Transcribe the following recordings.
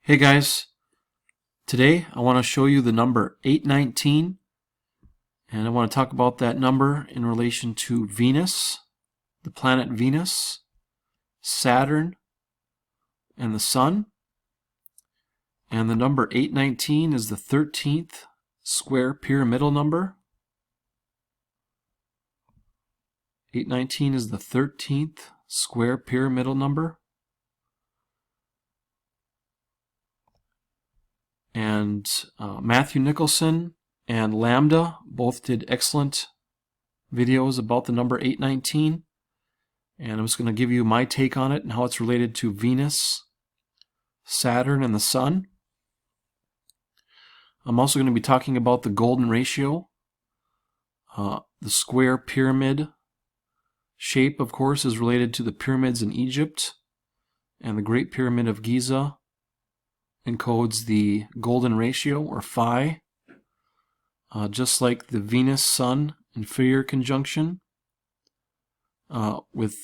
Hey guys, today I want to show you the number 819, and I want to talk about that number in relation to Venus, the planet Venus, Saturn, and the Sun. And the number 819 is the 13th square pyramidal number. 819 is the 13th square pyramidal number. And Matthew Nicholson and Lambda both did excellent videos about the number 819, and I'm just going to give you my take on it and how it's related to Venus, Saturn, and the Sun. I'm also going to be talking about the golden ratio. The square pyramid shape, of course, is related to the pyramids in Egypt, and the Great Pyramid of Giza encodes the golden ratio, or phi, just like the Venus-Sun inferior conjunction that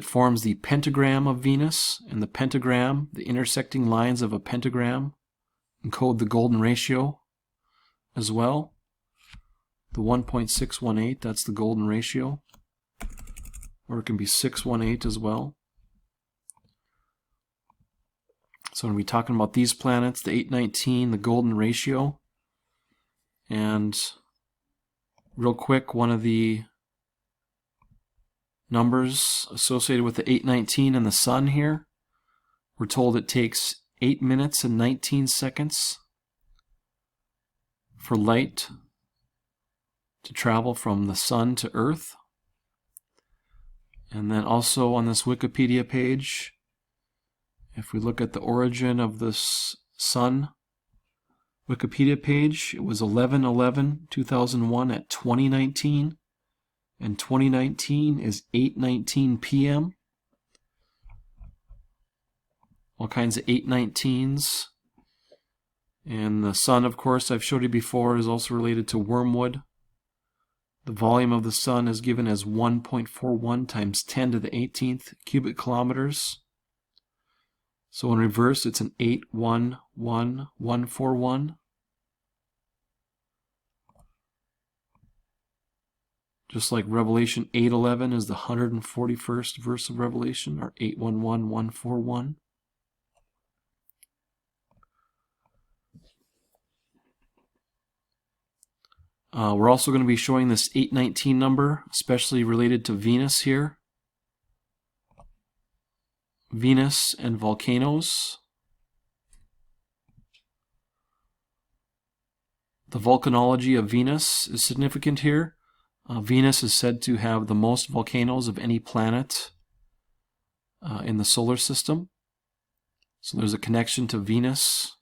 forms the pentagram of Venus, and the pentagram, the intersecting lines of a pentagram, encode the golden ratio as well. The 1.618, that's the golden ratio, or it can be 618 as well. So I'm going to be talking about these planets, the 819, the golden ratio. And real quick, one of the numbers associated with the 819 and the Sun here, we're told it takes 8 minutes and 19 seconds for light to travel from the Sun to Earth. And then also on this Wikipedia page, if we look at the origin of this Sun Wikipedia page, it was 11/11/2001 at 2019, and 2019 is 8:19 p.m. All kinds of 819s. And the Sun, of course, I've showed you before, is also related to wormwood. The volume of the Sun is given as 1.41 times 10 to the 18th cubic kilometers. So in reverse, it's an 811141. Just like Revelation 8:11 is the 141st verse of Revelation, or 811141. We're also going to be showing this 819 number, especially related to Venus here. Venus and volcanoes. The volcanology of Venus is significant here. Venus is said to have the most volcanoes of any planet in the solar system. So there's a connection to Venus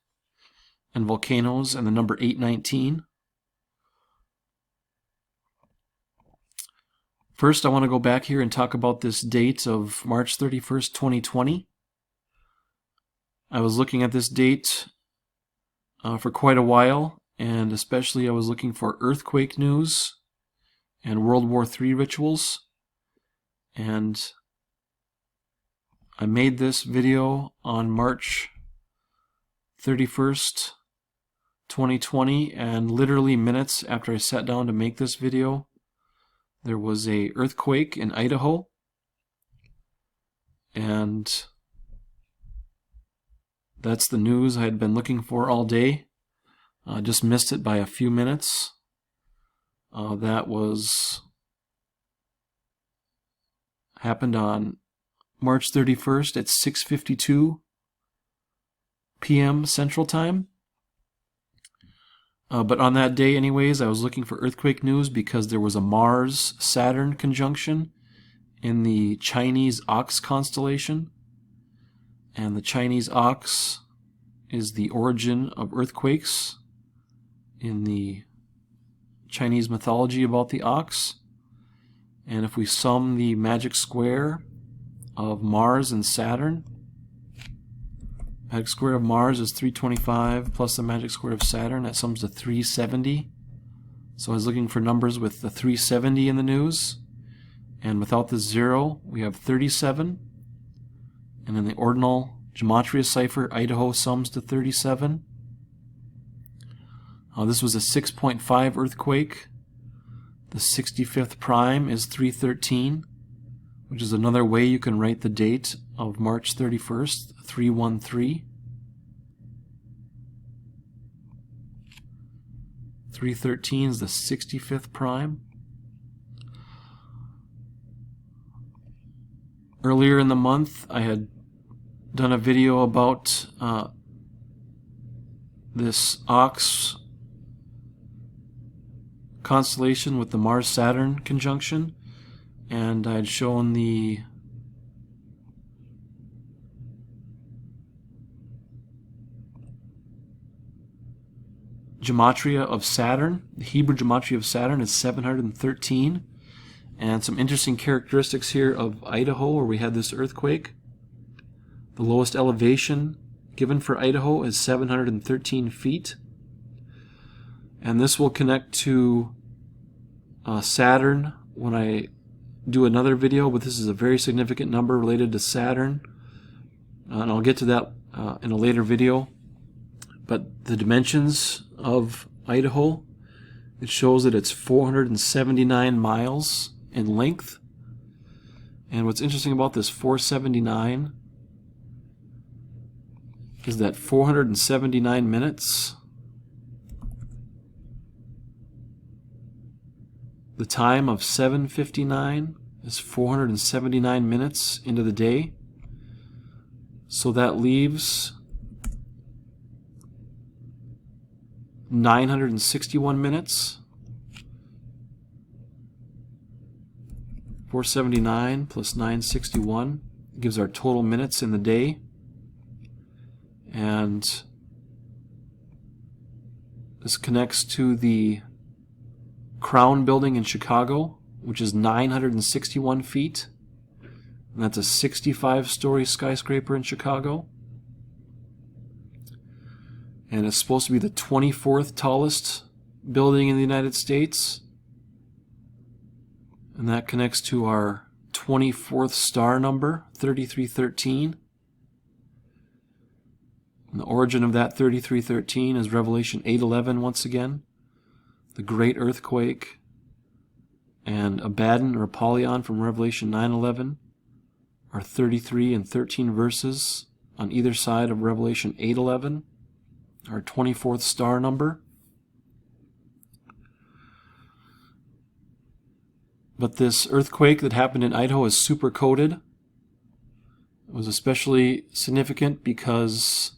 and volcanoes and the number 819. First, I want to go back here and talk about this date of March 31st, 2020. I was looking at this date for quite a while, and especially I was looking for earthquake news and World War III rituals. And I made this video on March 31st, 2020, and literally minutes after I sat down to make this video, there was an earthquake in Idaho, and that's the news I had been looking for all day. Just missed it by a few minutes. That happened on March 31st at 6:52 p.m. Central Time. But on that day anyways, I was looking for earthquake news because there was a Mars-Saturn conjunction in the Chinese Ox constellation. And the Chinese Ox is the origin of earthquakes in the Chinese mythology about the ox. And if we sum the magic square of Mars and Saturn, magic square of Mars is 325 plus the magic square of Saturn. That sums to 370. So I was looking for numbers with the 370 in the news. And without the 0, we have 37. And in the ordinal Gematria cipher, Idaho sums to 37. This was a 6.5 earthquake. The 65th prime is 313, which is another way you can write the date of March 31st, 313. 313 is the 65th prime. Earlier in the month, I had done a video about this Ox constellation with the Mars-Saturn conjunction, and I had shown the gematria of Saturn. The Hebrew gematria of Saturn is 713. And some interesting characteristics here of Idaho, where we had this earthquake. The lowest elevation given for Idaho is 713 feet. And this will connect to Saturn when I do another video, but this is a very significant number related to Saturn. And I'll get to that in a later video. But the dimensions of Idaho, it shows that it's 479 miles in length. And what's interesting about this 479 is that 479 minutes, the time of 7:59 is 479 minutes into the day. So that leaves 961 minutes. 479 plus 961 gives our total minutes in the day. And this connects to the Crown Building in Chicago, which is 961 feet. And that's a 65-story skyscraper in Chicago. And it's supposed to be the 24th tallest building in the United States. And that connects to our 24th star number, 3313. And the origin of that 3313 is Revelation 8:11 once again. The great earthquake and Abaddon or Apollyon from Revelation 9:11 are 33 and 13 verses on either side of Revelation 8:11, our 24th star number. But this earthquake that happened in Idaho is super-coded. It was especially significant because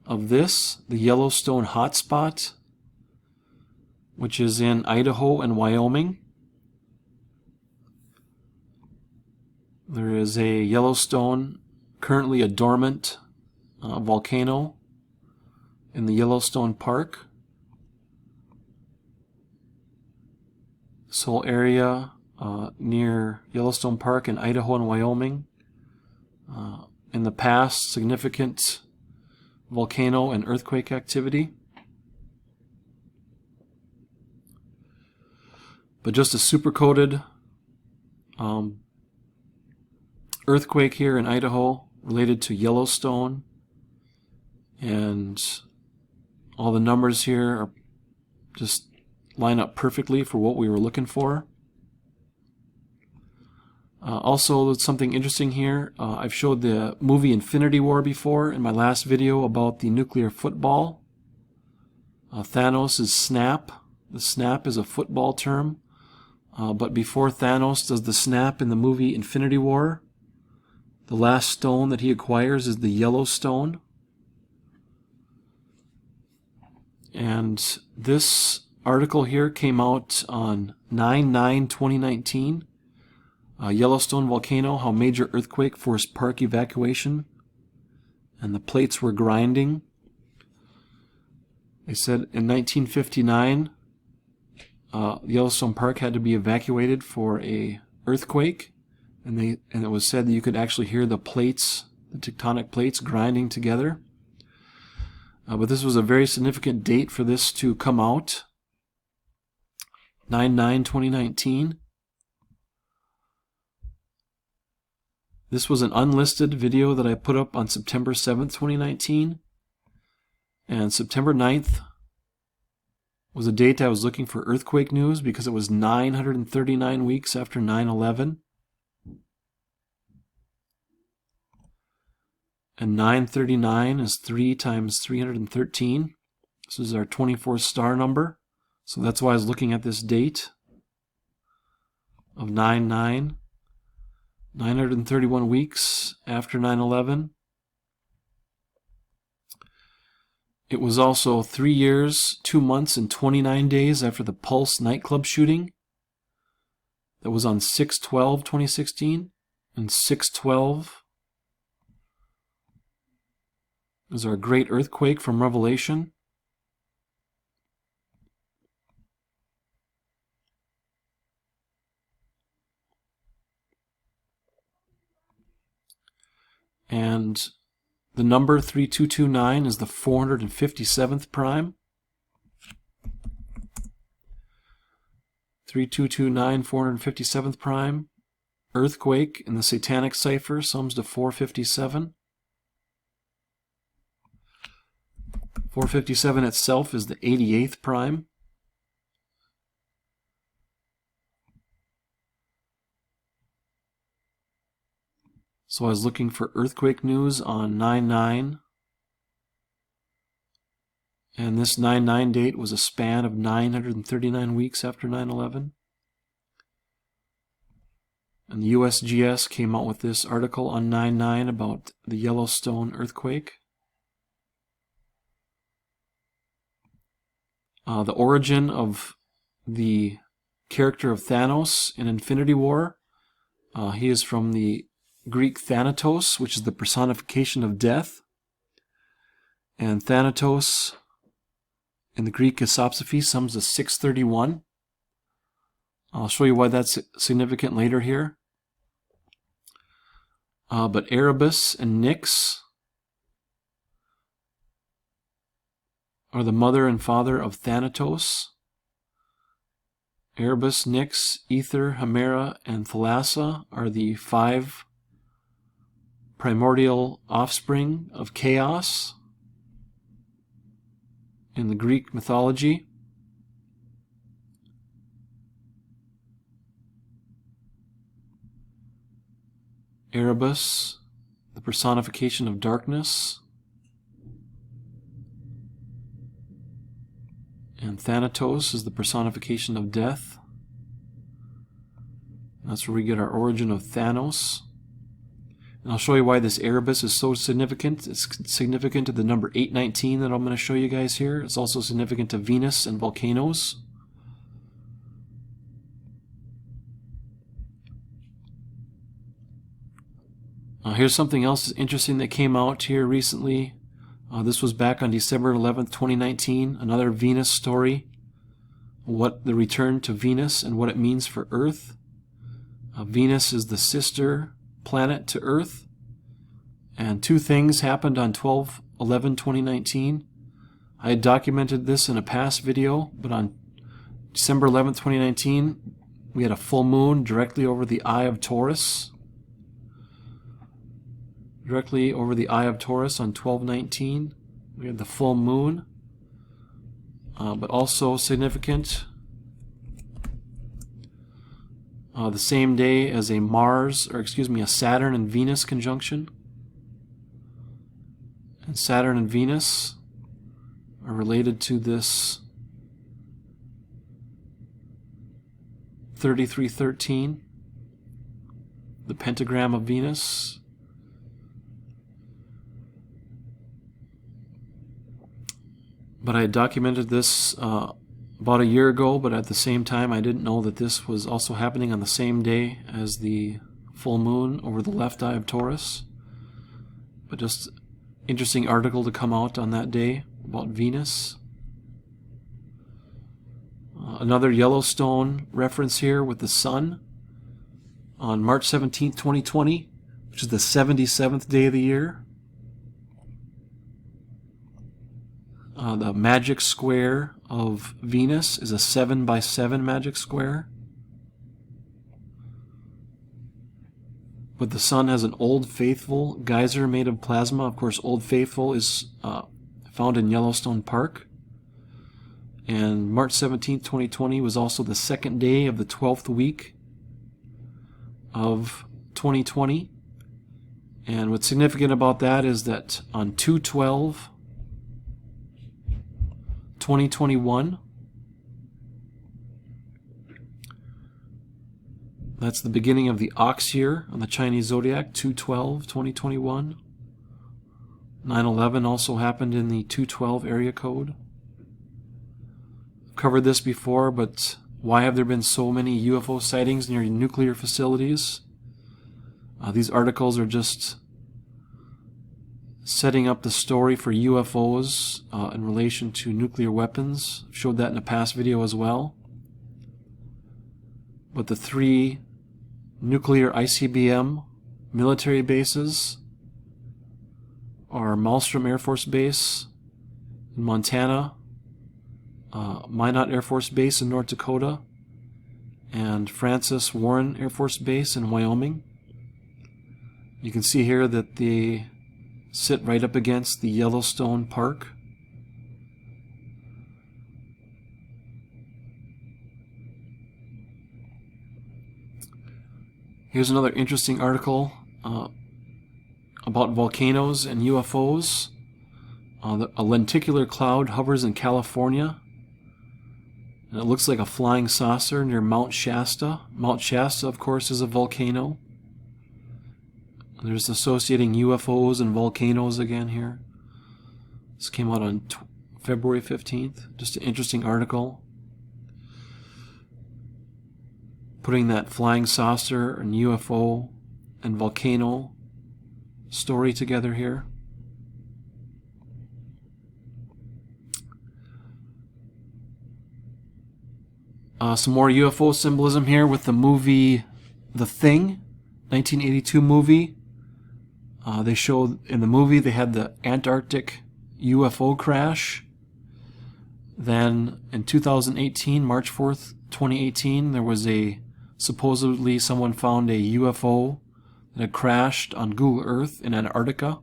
of this, the Yellowstone hotspot, which is in Idaho and Wyoming. There is a Yellowstone, currently a dormant volcano in the Yellowstone Park. This whole area near Yellowstone Park in Idaho and Wyoming. In the past, significant volcano and earthquake activity. But just a super-coded earthquake here in Idaho related to Yellowstone. And all the numbers here are just line up perfectly for what we were looking for. Also, something interesting here, I've showed the movie Infinity War before in my last video about the nuclear football. Thanos' snap. The snap is a football term. But before Thanos does the snap in the movie Infinity War, the last stone that he acquires is the Yellowstone. And this article here came out on 9/9/2019. Yellowstone volcano, how major earthquake forced park evacuation. And the plates were grinding. They said in 1959, Yellowstone Park had to be evacuated for a earthquake. And it was said that you could actually hear the plates, the tectonic plates grinding together. But this was a very significant date for this to come out. 9/9/2019. This was an unlisted video that I put up on September 7th, 2019. And September 9th was a date I was looking for earthquake news because it was 939 weeks after 9/11. And 939 is 3 times 313. This is our 24th star number. So that's why I was looking at this date of 931 weeks after 9/11. It was also 3 years, 2 months, and 29 days after the Pulse nightclub shooting. That was on 6/12/2016. And 6/12 is our great earthquake from Revelation. And the number 3229 is the 457th prime. 3229, 457th prime. Earthquake in the Satanic cipher sums to 457. 457 itself is the 88th prime. So I was looking for earthquake news on 9/9. And this 9/9 date was a span of 939 weeks after 9/11. And the USGS came out with this article on 9/9 about the Yellowstone earthquake. The origin of the character of Thanos in Infinity War. He is from the Greek Thanatos, which is the personification of death. And Thanatos in the Greek isopsephy sums to 631. I'll show you why that's significant later here. But Erebus and Nyx are the mother and father of Thanatos. Erebus, Nyx, Ether, Hemera, and Thalassa are the 5 primordial offspring of chaos in the Greek mythology. Erebus, the personification of darkness, and Thanatos is the personification of death. That's where we get our origin of Thanos. And I'll show you why this Erebus is so significant. It's significant to the number 819 that I'm going to show you guys here. It's also significant to Venus and volcanoes. Here's something else interesting that came out here recently. This was back on December 11th, 2019. Another Venus story. What the return to Venus and what it means for Earth. Venus is the sister planet to Earth. And 2 things happened on 12/11/2019. I had documented this in a past video, but on December 11th, 2019, we had a full moon directly over the Eye of Taurus. Directly over the Eye of Taurus on 12/19, we had the full moon. But also significant, the same day as a a Saturn and Venus conjunction. And Saturn and Venus are related to this 3313, the pentagram of Venus. But I had documented this about a year ago, but at the same time I didn't know that this was also happening on the same day as the full moon over the left eye of Taurus. But just interesting article to come out on that day about Venus. Another Yellowstone reference here with the sun. On March 17th, 2020, which is the 77th day of the year. The magic square of Venus is a 7x7 magic square. But the sun has an Old Faithful geyser made of plasma. Of course, Old Faithful is found in Yellowstone Park. And March 17th, 2020 was also the second day of the 12th week of 2020. And what's significant about that is that on 2/12/2021, that's the beginning of the ox year on the Chinese zodiac, 2/12/2021. 9/11 also happened in the 212 area code. I've covered this before, but why have there been so many UFO sightings near nuclear facilities? These articles are just setting up the story for UFOs in relation to nuclear weapons. I've showed that in a past video as well. But the 3 nuclear ICBM military bases are Malmstrom Air Force Base in Montana, Minot Air Force Base in North Dakota, and Francis Warren Air Force Base in Wyoming. You can see here that they sit right up against the Yellowstone Park. Here's another interesting article about volcanoes and UFOs. A lenticular cloud hovers in California, and it looks like a flying saucer near Mount Shasta. Mount Shasta, of course, is a volcano. There's associating UFOs and volcanoes again here. This came out on February 15th. Just an interesting article, putting that flying saucer and UFO and volcano story together here. Some more UFO symbolism here with the movie The Thing, 1982 movie. They showed in the movie they had the Antarctic UFO crash. Then in 2018, March 4th, 2018, there was supposedly someone found a UFO that had crashed on Google Earth in Antarctica.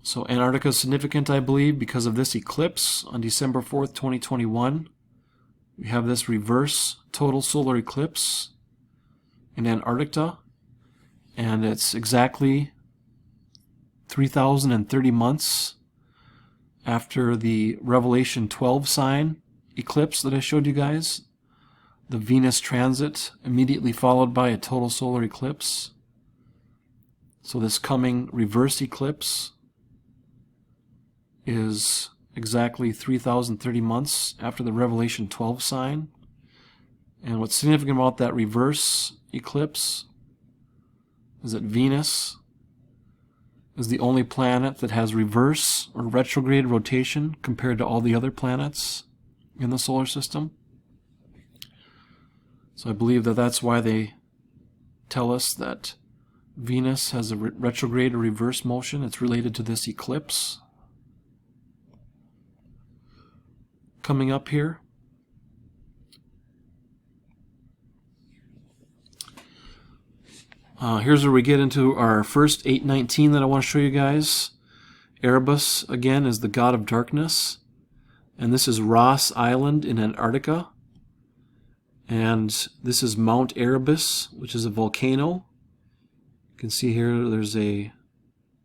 So Antarctica is significant, I believe, because of this eclipse on December 4th, 2021. We have this reverse total solar eclipse in Antarctica, and it's exactly 3,030 months after the Revelation 12 sign eclipse that I showed you guys. The Venus transit immediately followed by a total solar eclipse. So this coming reverse eclipse is exactly 3,030 months after the Revelation 12 sign. And what's significant about that reverse eclipse is that Venus is the only planet that has reverse or retrograde rotation compared to all the other planets in the solar system. So I believe that that's why they tell us that Venus has a retrograde or reverse motion. It's related to this eclipse coming up here. Here's where we get into our first 819 that I want to show you guys. Erebus, again, is the god of darkness. And this is Ross Island in Antarctica. And this is Mount Erebus, which is a volcano. You can see here there's a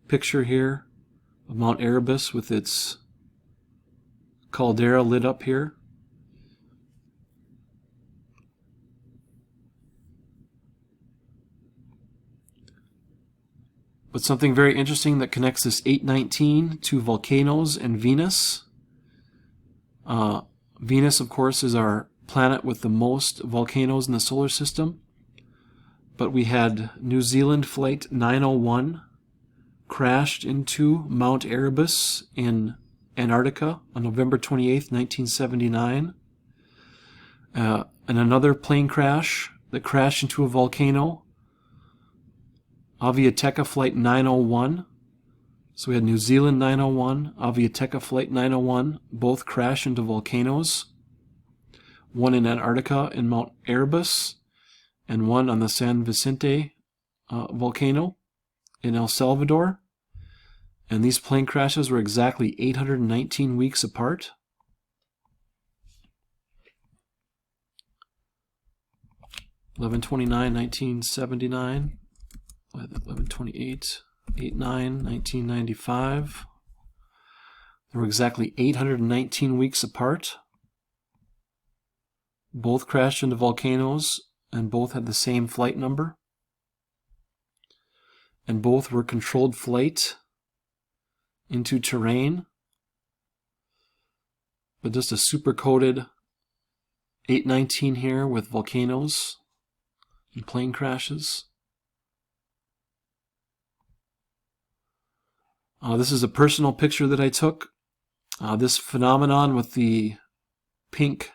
picture here of Mount Erebus with its caldera lit up here. But something very interesting that connects this 819 to volcanoes and Venus. Venus, of course, is our planet with the most volcanoes in the solar system. But we had New Zealand Flight 901 crashed into Mount Erebus in Antarctica on November 28th, 1979. And another plane crash that crashed into a volcano, Aviateca Flight 901. So we had New Zealand 901, Aviateca Flight 901, both crash into volcanoes. One in Antarctica in Mount Erebus, and one on the San Vicente volcano in El Salvador. And these plane crashes were exactly 819 weeks apart. (11/29/1979), 11/28/1995. They were exactly 819 weeks apart. Both crashed into volcanoes, and both had the same flight number. And both were controlled flight into terrain, but just a super-coded 819 here with volcanoes and plane crashes. This is a personal picture that I took. This phenomenon with the pink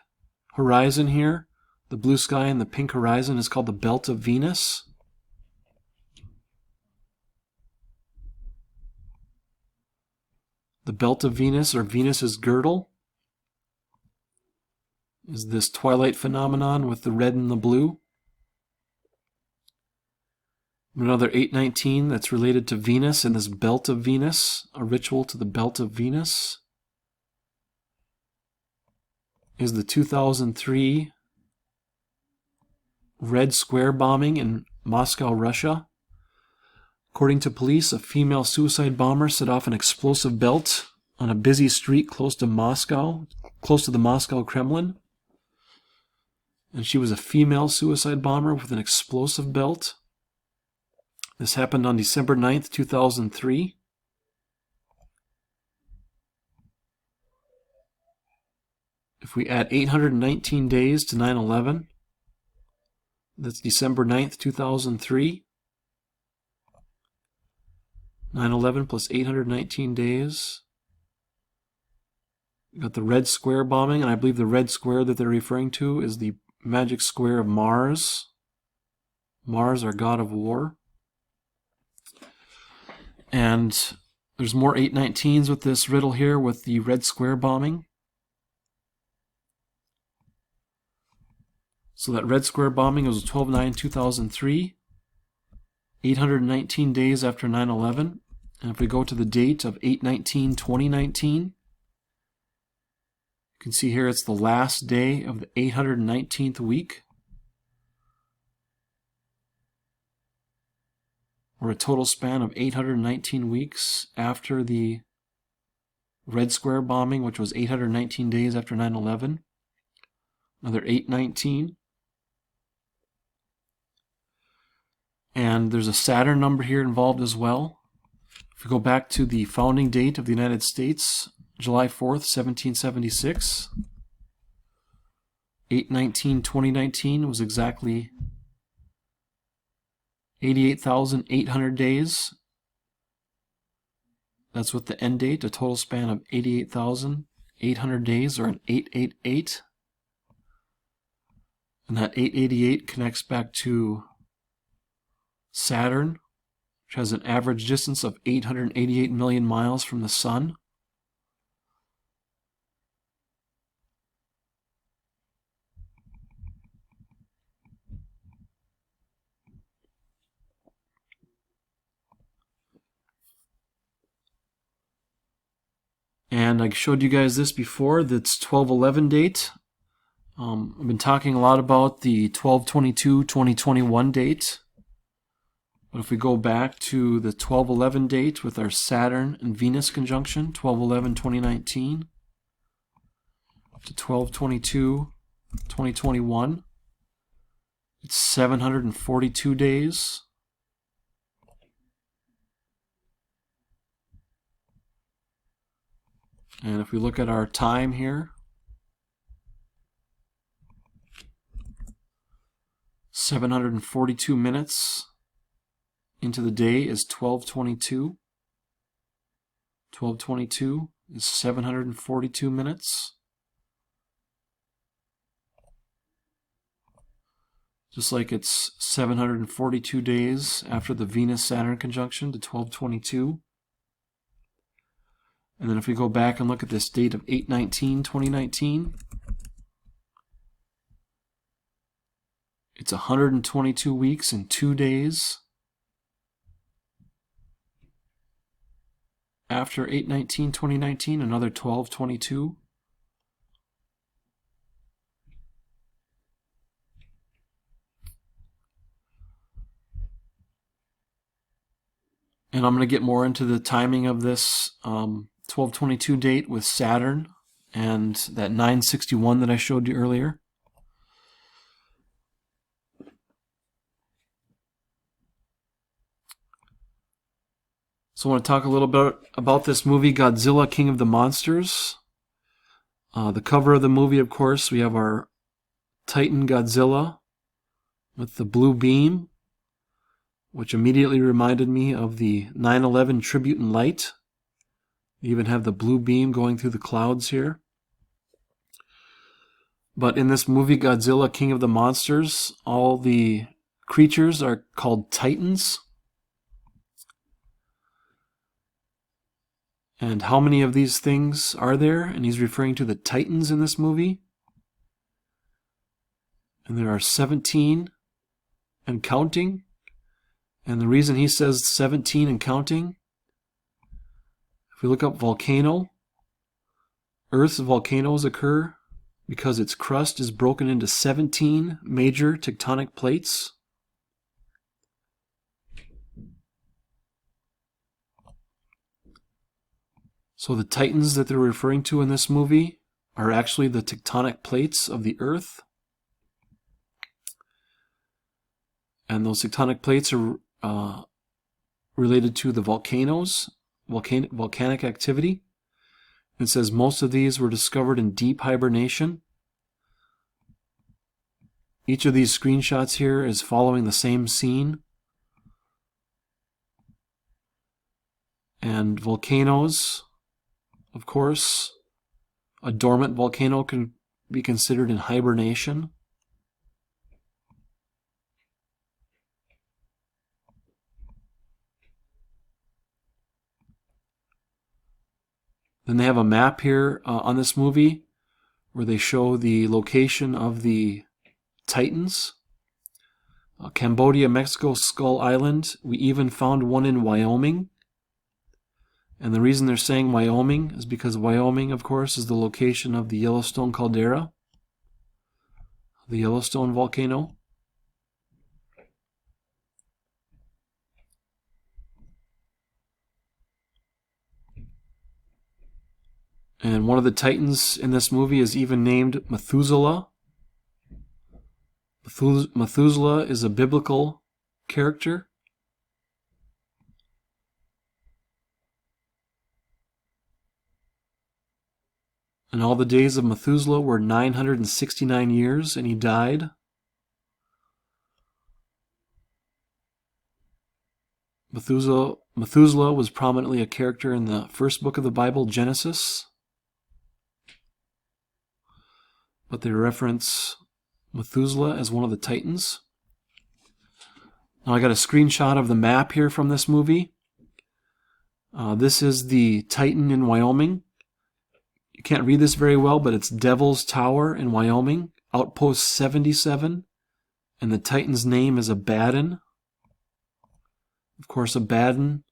horizon here, the blue sky and the pink horizon, is called the Belt of Venus. The Belt of Venus, or Venus's girdle, is this twilight phenomenon with the red and the blue. Another 819 that's related to Venus and this Belt of Venus, a ritual to the Belt of Venus, is the 2003 Red Square bombing in Moscow, Russia. According to police, a female suicide bomber set off an explosive belt on a busy street close to Moscow, close to the Moscow Kremlin. And she was a female suicide bomber with an explosive belt. This happened on December 9th, 2003. If we add 819 days to 9/11, that's December 9th, 2003. 9/11 plus 819 days. You got the Red Square bombing, and I believe the Red Square that they're referring to is the magic square of Mars. Mars, our god of war. And there's more 819s with this riddle here with the Red Square bombing. So that Red Square bombing was 12/9/2003, 819 days after 9/11. And if we go to the date of 8/19/2019, you can see here it's the last day of the 819th week, or a total span of 819 weeks after the Red Square bombing, which was 819 days after 9/11. Another 819. And there's a Saturn number here involved as well. If we go back to the founding date of the United States, July 4th, 1776, 8/19/2019 was exactly 88,800 days. That's with the end date, a total span of 88,800 days, or an 888. And that 888 connects back to Saturn, which has an average distance of 888 million miles from the Sun. And I showed you guys this before, that's 12/11 date. I've been talking a lot about the 12/22/2021 date. But if we go back to the 12/11 date with our Saturn and Venus conjunction, 12/11/2019 to 12/22/2021, it's 742 days. And if we look at our time here, 742 minutes into the day is 12/22. 12/22 is 742 minutes. Just like it's 742 days after the Venus-Saturn conjunction to 12/22. And then if we go back and look at this date of 8/19/2019, It's 122 weeks and 2 days after 8/19/2019, another 12/22. And I'm going to get more into the timing of this 12/22 date with Saturn and that 961 that I showed you earlier. So I want to talk a little bit about this movie, Godzilla, King of the Monsters. The cover of the movie, of course, we have our Titan Godzilla with the blue beam, which immediately reminded me of the 9/11 tribute in light. You even have the blue beam going through the clouds here. But in this movie, Godzilla, King of the Monsters, all the creatures are called Titans. And how many of these things are there? And he's referring to the Titans in this movie. And there are 17 and counting. And the reason he says 17 and counting, if we look up volcano, Earth's volcanoes occur because its crust is broken into 17 major tectonic plates. So the Titans that they're referring to in this movie are actually the tectonic plates of the Earth. And those tectonic plates are related to the volcanoes, volcanic activity. It says most of these were discovered in deep hibernation. Each of these screenshots here is following the same scene. And volcanoes, of course, a dormant volcano can be considered in hibernation. Then they have a map here on this movie where they show the location of the Titans. Cambodia, Mexico, Skull Island. We even found one in Wyoming. And the reason they're saying Wyoming is because Wyoming, of course, is the location of the Yellowstone caldera, the Yellowstone volcano. And one of the Titans in this movie is even named Methuselah. Methuselah is a biblical character. And all the days of Methuselah were 969 years, and he died. Methuselah was prominently a character in the first book of the Bible, Genesis. But they reference Methuselah as one of the Titans. Now I got a screenshot of the map here from this movie. This is the Titan in Wyoming. You can't read this very well, but it's Devil's Tower in Wyoming, Outpost 77, and the Titan's name is Abaddon. Of course, Abaddon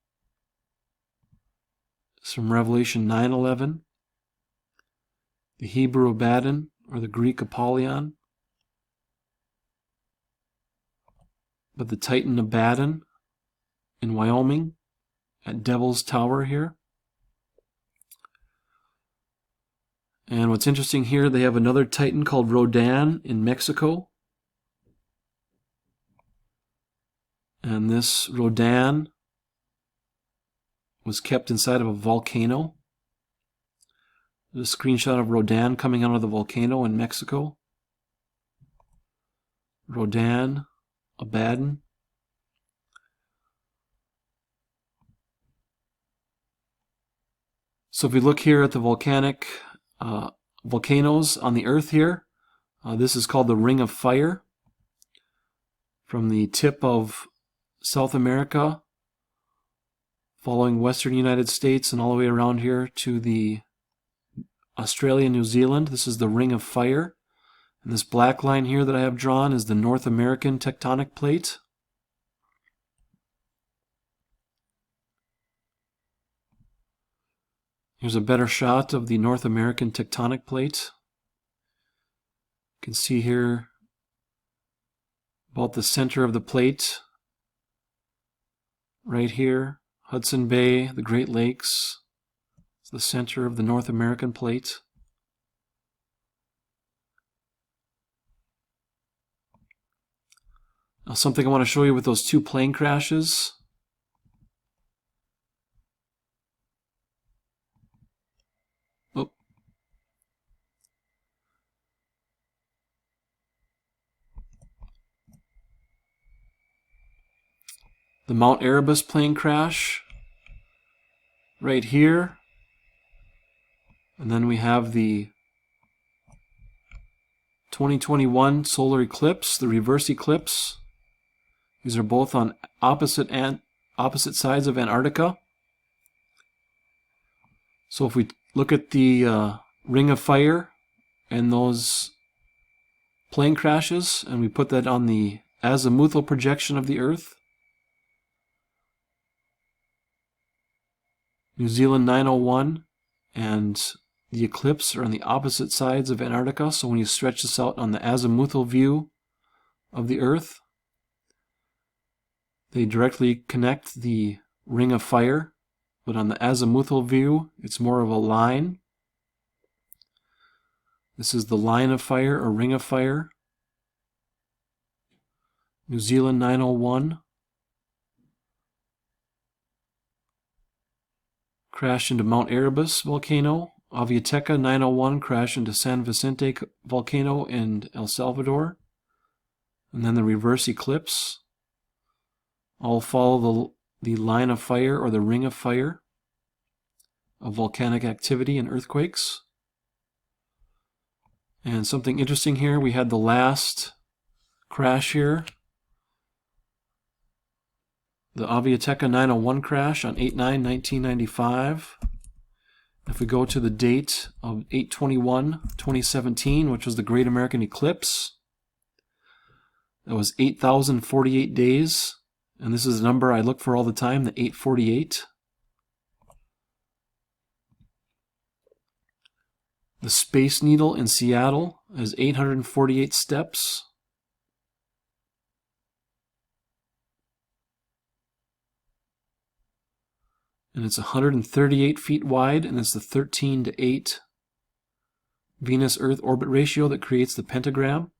is from Revelation 9:11. The Hebrew Abaddon, or the Greek Apollyon. But the Titan Abaddon in Wyoming at Devil's Tower here. And what's interesting here, they have another Titan called Rodan in Mexico. And this Rodan was kept inside of a volcano. There's a screenshot of Rodan coming out of the volcano in Mexico. Rodan, Abaddon. So if we look here at the volcanoes on the Earth here, this is called the Ring of Fire. From the tip of South America, following western United States and all the way around here to the Australia, New Zealand. This is the Ring of Fire. And this black line here that I have drawn is the North American tectonic plate. Here's a better shot of the North American tectonic plate. You can see here about the center of the plate, right here, Hudson Bay, the Great Lakes. It's the center of the North American plate. Now, something I want to show you with those two plane crashes. Oh. The Mount Erebus plane crash right here. And then we have the 2021 solar eclipse, the reverse eclipse. These are both on opposite sides of Antarctica. So if we look at the ring of fire and those plane crashes, and we put that on the azimuthal projection of the Earth, New Zealand 901 and the eclipse are on the opposite sides of Antarctica. So when you stretch this out on the azimuthal view of the Earth, they directly connect the ring of fire, but on the azimuthal view, it's more of a line. This is the line of fire or ring of fire. New Zealand 901 crashed into Mount Erebus volcano. Aviateca 901 crashed into San Vicente volcano in El Salvador. And then the reverse eclipse. All follow the line of fire or the ring of fire of volcanic activity and earthquakes. And something interesting here, we had the last crash here. The Aviateca 901 crash on 8/9/1995. If we go to the date of 8/21/2017, which was the Great American Eclipse, that was 8,048 days. And this is a number I look for all the time, the 848. The Space Needle in Seattle has 848 steps. And it's 138 feet wide, and it's the 13:8 Venus-Earth orbit ratio that creates the pentagram.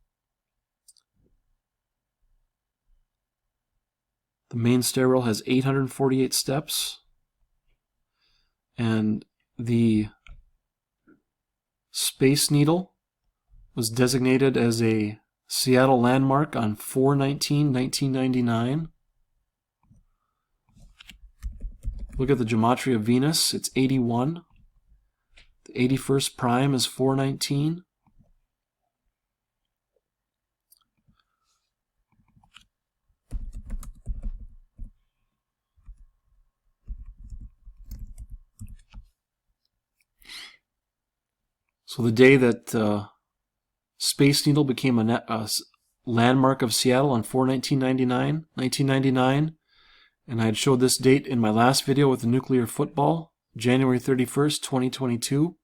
The main stairwell has 848 steps, and the Space Needle was designated as a Seattle landmark on 4/19/1999. Look at the gematria of Venus. It's 81. The 81st prime is 4/19. So the day that Space Needle became a landmark of Seattle on 4/19/1999, and I had showed this date in my last video with the nuclear football, January 31st, 2022.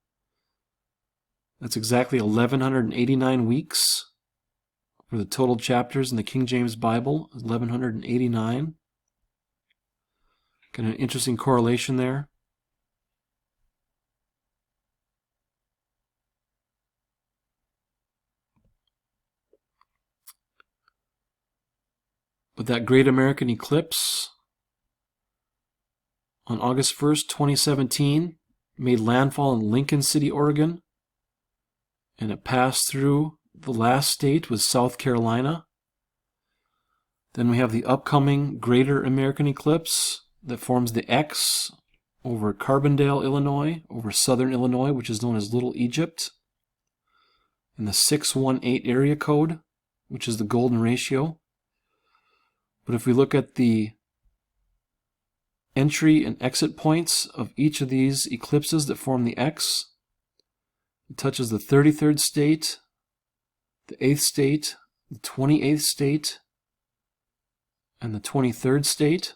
That's exactly 1,189 weeks for the total chapters in the King James Bible, 1,189. Got an interesting correlation there. But that Great American Eclipse on August 1st, 2017, made landfall in Lincoln City, Oregon, and it passed through the last state was South Carolina. Then we have the upcoming Greater American Eclipse that forms the X over Carbondale, Illinois, over southern Illinois, which is known as Little Egypt, and the 618 area code, which is the golden ratio. But if we look at the entry and exit points of each of these eclipses that form the X, it touches the 33rd state, the 8th state, the 28th state, and the 23rd state.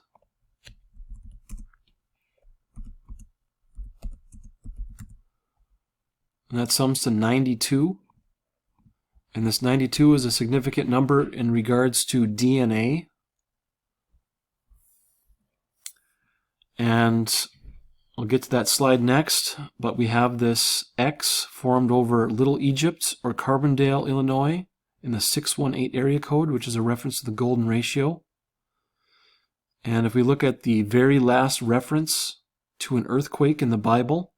And that sums to 92. And this 92 is a significant number in regards to DNA. And I'll get to that slide next, but we have this X formed over Little Egypt or Carbondale, Illinois in the 618 area code, which is a reference to the golden ratio. And if we look at the very last reference to an earthquake in the Bible,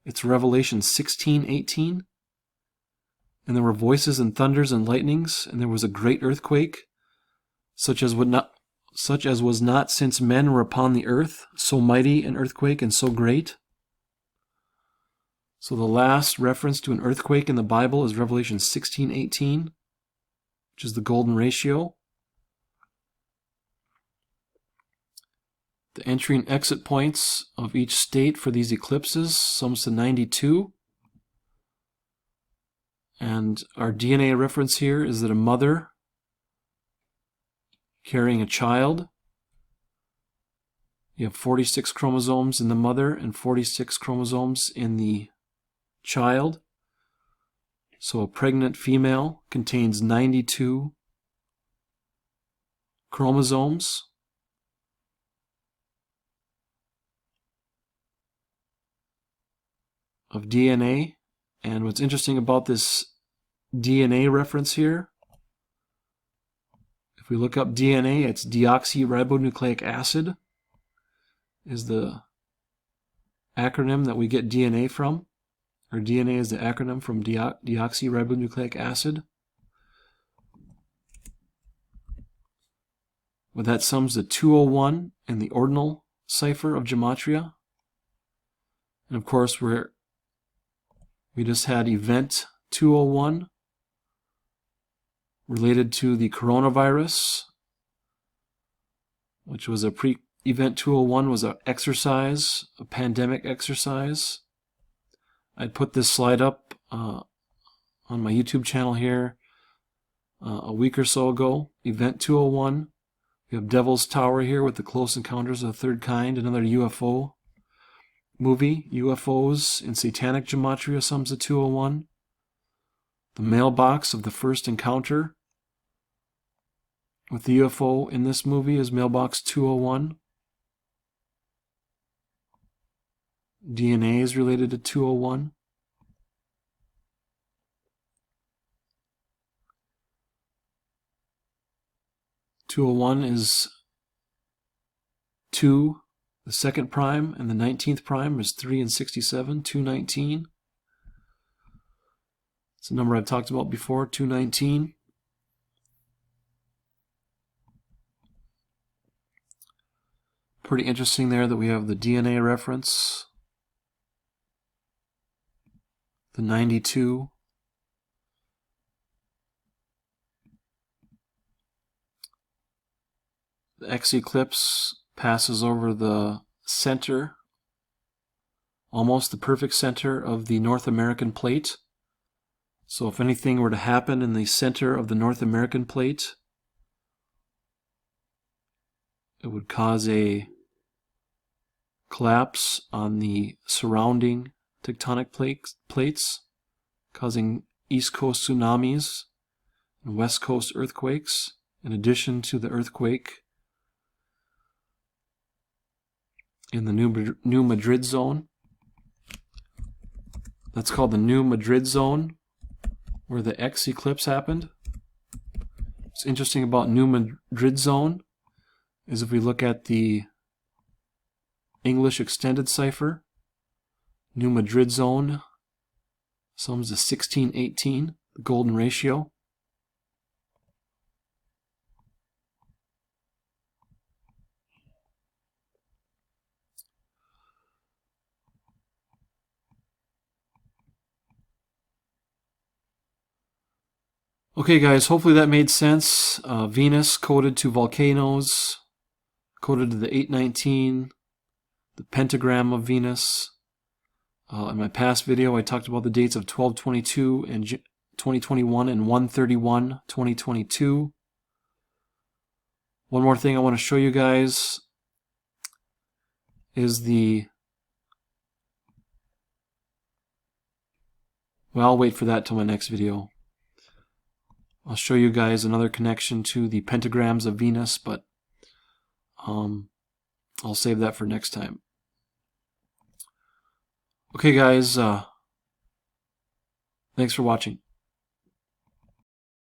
it's Revelation 16:18. And there were voices and thunders and lightnings, and there was a great earthquake, such as was not since men were upon the earth, so mighty an earthquake and so great. So the last reference to an earthquake in the Bible is Revelation 16:18, which is the golden ratio. The entry and exit points of each state for these eclipses sums to 92. And our DNA reference here is that a mother carrying a child, you have 46 chromosomes in the mother and 46 chromosomes in the child. So a pregnant female contains 92 chromosomes. Of DNA. And what's interesting about this DNA reference here, if we look up DNA, it's deoxyribonucleic acid is the acronym that we get DNA from, or DNA is the acronym from deoxyribonucleic acid. But that sums to 201 in the ordinal cipher of gematria. And of course, we just had event 201 related to the coronavirus, which was event 201 was an exercise, a pandemic exercise. I'd put this slide up on my YouTube channel here a week or so ago. Event 201. We have Devil's Tower here with the Close Encounters of the Third Kind, another UFO movie. UFOs in Satanic Gematria sums to 201. The mailbox of the first encounter with the UFO in this movie is mailbox 201. DNA is related to 201. (201) is 2, the second prime, and the 19th prime is 3 and 67, 219. It's a number I've talked about before, 219. Pretty interesting there that we have the DNA reference, the 92. The X eclipse passes over the center, almost the perfect center of the North American plate. So if anything were to happen in the center of the North American plate, it would cause a collapse on the surrounding tectonic plates, causing East Coast tsunamis and West Coast earthquakes, in addition to the earthquake in the New Madrid zone. That's called the New Madrid zone, where the X eclipse happened. What's interesting about New Madrid zone is if we look at the English extended cipher, New Madrid zone sums to 1618, the golden ratio. Okay guys, hopefully that made sense. Venus coded to volcanoes, coded to the 819, the pentagram of Venus. In my past video I talked about the dates of 1222 and 2021, and 131, 2022. One more thing I want to show you guys is well, I'll wait for that till my next video. I'll show you guys another connection to the pentagrams of Venus, but I'll save that for next time. Okay, guys, thanks for watching.